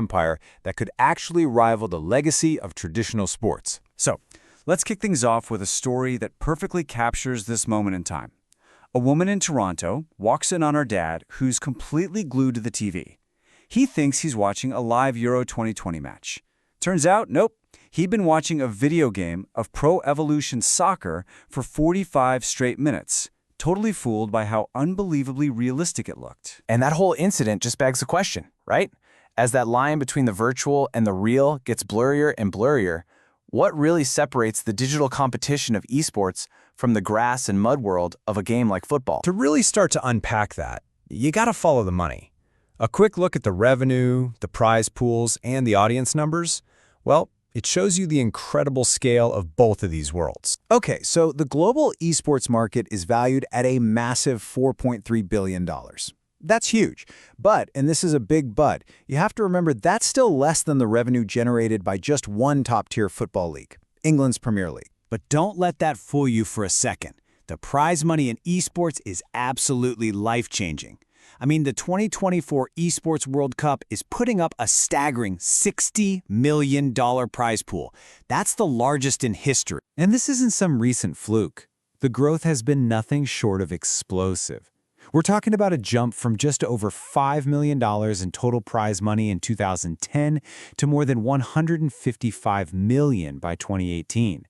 empire that could actually rival the legacy of traditional sports. So, let's kick things off with a story that perfectly captures this moment in time. A woman in Toronto walks in on her dad, who's completely glued to the TV. He thinks he's watching a live Euro 2020 match. Turns out, nope, he'd been watching a video game of Pro Evolution Soccer for 45 straight minutes, totally fooled by how unbelievably realistic it looked. And that whole incident just begs the question, right? As that line between the virtual and the real gets blurrier and blurrier, what really separates the digital competition of esports from the grass and mud world of a game like football? To really start to unpack that, you gotta follow the money. A quick look at the revenue, the prize pools, and the audience numbers, well, it shows you the incredible scale of both of these worlds. Okay, so the global esports market is valued at a massive $4.3 billion. That's huge. But, and this is a big but, you have to remember that's still less than the revenue generated by just one top-tier football league, England's Premier League. But don't let that fool you for a second. The prize money in esports is absolutely life-changing. I mean, the 2024 Esports World Cup is putting up a staggering $60 million prize pool. That's the largest in history. And this isn't some recent fluke. The growth has been nothing short of explosive. We're talking about a jump from just over $5 million in total prize money in 2010 to more than $155 million by 2018.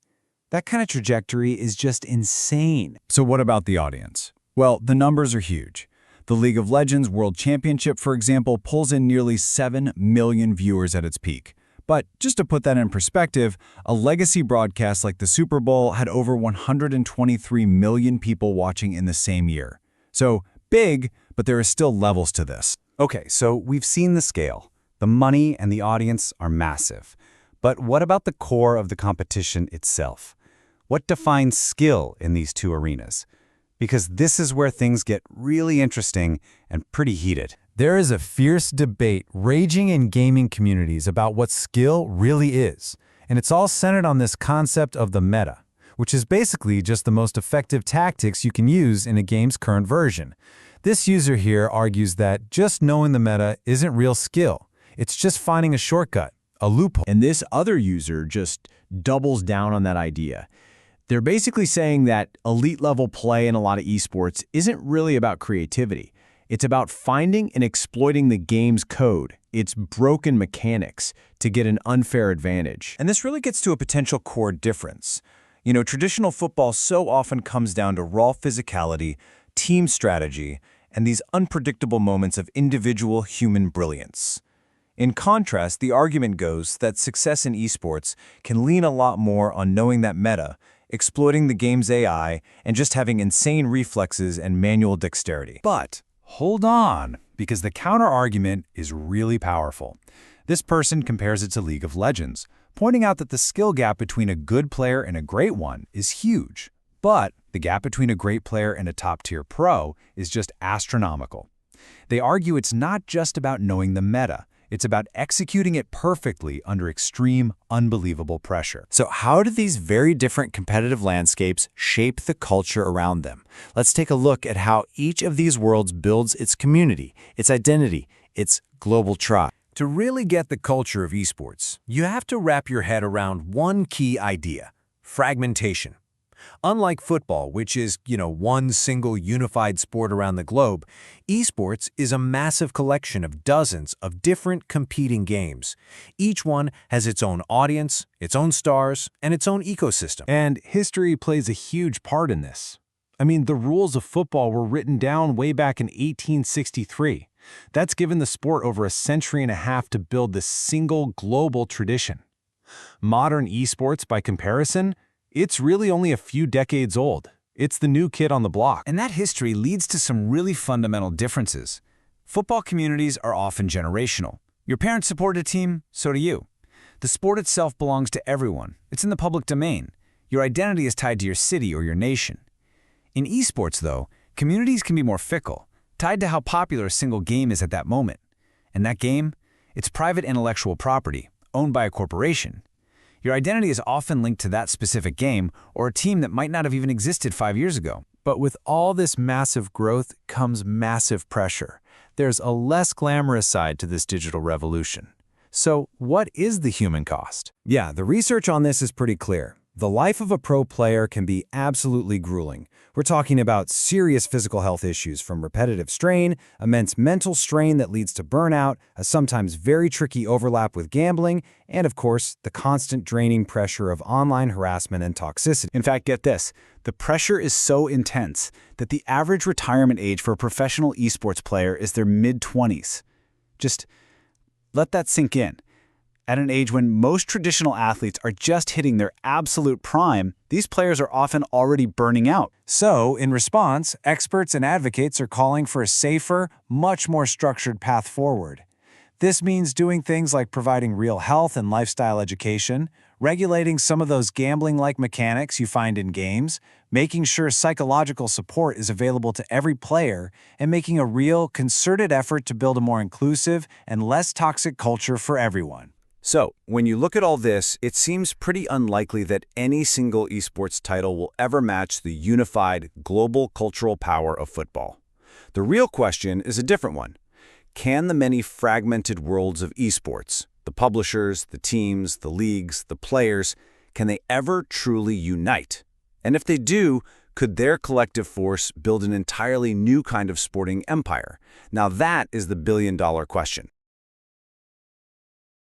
That kind of trajectory is just insane. So what about the audience? Well, the numbers are huge. The League of Legends World Championship, for example, pulls in nearly 7 million viewers at its peak. But just to put that in perspective, a legacy broadcast like the Super Bowl had over 123 million people watching in the same year. So big, but there are still levels to this. Okay, so we've seen the scale. The money and the audience are massive. But what about the core of the competition itself? What defines skill in these two arenas? Because this is where things get really interesting and pretty heated. There is a fierce debate raging in gaming communities about what skill really is, and it's all centered on this concept of the meta, which is basically just the most effective tactics you can use in a game's current version. This user here argues that just knowing the meta isn't real skill. It's just finding a shortcut, a loophole. And this other user just doubles down on that idea. They're basically saying that elite-level play in a lot of esports isn't really about creativity. It's about finding and exploiting the game's code, its broken mechanics, to get an unfair advantage. And this really gets to a potential core difference. You know, traditional football so often comes down to raw physicality, team strategy, and these unpredictable moments of individual human brilliance. In contrast, the argument goes that success in esports can lean a lot more on knowing that meta, exploiting the game's AI, and just having insane reflexes and manual dexterity. But hold on, because the counter-argument is really powerful. This person compares it to League of Legends, pointing out that the skill gap between a good player and a great one is huge. But the gap between a great player and a top-tier pro is just astronomical. They argue it's not just about knowing the meta. It's about executing it perfectly under extreme, unbelievable pressure. So how do these very different competitive landscapes shape the culture around them? Let's take a look at how each of these worlds builds its community, its identity, its global tribe. To really get the culture of esports, you have to wrap your head around one key idea: fragmentation. Unlike football, which is, one single unified sport around the globe, esports is a massive collection of dozens of different competing games. Each one has its own audience, its own stars, and its own ecosystem. And history plays a huge part in this. I mean, the rules of football were written down way back in 1863. That's given the sport over a century and a half to build this single global tradition. Modern esports, by comparison, it's really only a few decades old. It's the new kid on the block. And that history leads to some really fundamental differences. Football communities are often generational. Your parents support a team, so do you. The sport itself belongs to everyone. It's in the public domain. Your identity is tied to your city or your nation. In esports, though, communities can be more fickle, tied to how popular a single game is at that moment. And that game? It's private intellectual property, owned by a corporation. Your identity is often linked to that specific game or a team that might not have even existed 5 years ago. But with all this massive growth comes massive pressure. There's a less glamorous side to this digital revolution. So what is the human cost? Yeah, the research on this is pretty clear. The life of a pro player can be absolutely grueling. We're talking about serious physical health issues from repetitive strain, immense mental strain that leads to burnout, a sometimes very tricky overlap with gambling, and of course, the constant draining pressure of online harassment and toxicity. In fact, get this. The pressure is so intense that the average retirement age for a professional esports player is their mid-20s. Just let that sink in. At an age when most traditional athletes are just hitting their absolute prime, these players are often already burning out. So, in response, experts and advocates are calling for a safer, much more structured path forward. This means doing things like providing real health and lifestyle education, regulating some of those gambling-like mechanics you find in games, making sure psychological support is available to every player, and making a real, concerted effort to build a more inclusive and less toxic culture for everyone. So, when you look at all this, it seems pretty unlikely that any single esports title will ever match the unified, global cultural power of football. The real question is a different one. Can the many fragmented worlds of esports, the publishers, the teams, the leagues, the players, can they ever truly unite? And if they do, could their collective force build an entirely new kind of sporting empire? Now that is the billion-dollar question.